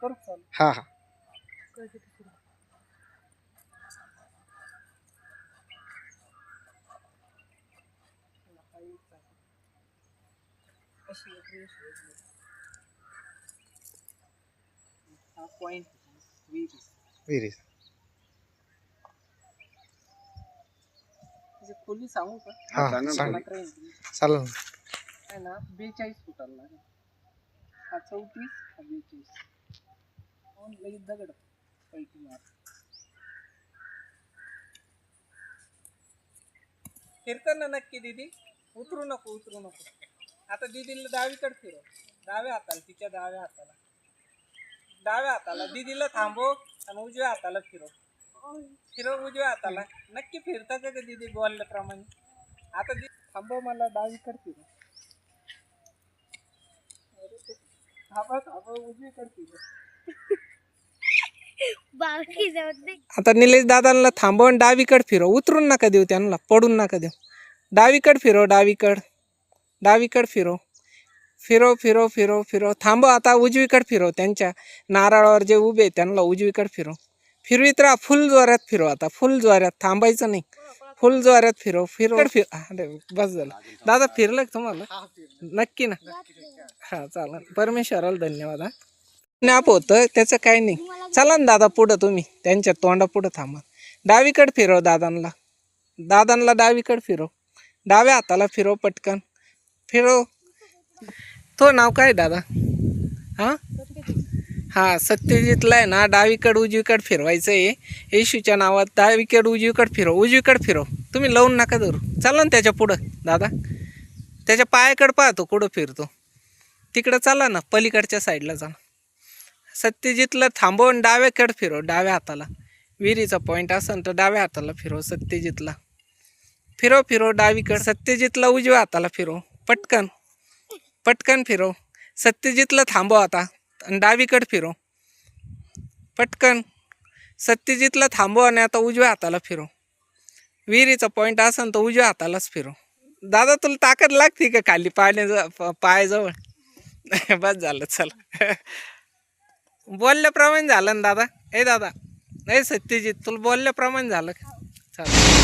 करू चालू. हा हा हा पॉइंट विहिरी खोली सांगू का? हा सांग चालेल ना. आहे ना 42 फुटाला लागेल. हा 34 हा 42 लगेच दगड पैकी मार. फिरताना नक्की दीदी उतरू नको. आता दीदीला डावीकडे फिरव. डाव्या हाताला तिच्या डाव्या हाताला दीदीला थांबव आणि उजव्या हाताला फिरव उजव्या हाताला. नक्की फिरता का दीदी बोलल्याप्रमाणे? आता दीदी थांबव मला डावीकडे फिरव. थांबव उजवीकडे फिरव. आता निलेश दादांना थांबवून डावीकडे फिरव. उतरून नका देऊ त्यांना, पडून नका देऊ. डावीकडे फिरव. डावीकडे फिरव. थांबव. आता उजवीकडे फिरव. त्यांच्या नारळावर जे उभे त्यांना उजवीकडे फिरवीत राहा. फुल जोरात फिरव. आता फुल जोरात, थांबायचं नाही. फुल जोरात फिरव. अरे बस झालं दादा. फिरलं तुम्हाला नक्की ना? हा चालेल. परमेश्वराला धन्यवाद. हा ज्ञाप होतं त्याचं काही नाही. चला ना दादा पुढं. तुम्ही त्यांच्या तोंडा पुढं थांबा. डावीकडे फिरव दादांना डावीकडे फिरव. डाव्या हाताला फिरव. पटकन फिरव. तो नाव काय दादा? हा सत्यजितला आहे ना. डावीकडे उजवीकडे फिरवायचं आहे. येशूच्या नावात डावीकडे उजवीकडे फिरव. तुम्ही लावून नका धरू. चला ना त्याच्या पुढं दादा. त्याच्या पायाकडे पाहतो कुठं फिरतो. तिकडं चला ना, पलीकडच्या साईडला जा. सत्यजितला थांबवून डाव्याकडे फिरव. डाव्या हाताला विहिरीचा पॉईंट असेल तर डाव्या हाताला फिरव. सत्यजितला फिरव डावीकडे. सत्यजितला उजव्या हाताला फिरव. पटकन फिरव. सत्यजितला थांबव आता आणि डावीकडे फिरव. पटकन. सत्यजितला थांबव आणि आता उजव्या हाताला फिरव. विहिरीचा पॉईंट असेल तर उजव्या हातालाच फिरव. दादा तुला ताकद लागते का खाली पायाजवळ? बस झालं. चला बोलल्याप्रमाणे झालं ना दादा. दादा सत्यजित तुला बोलल्याप्रमाणे झालं का? चला.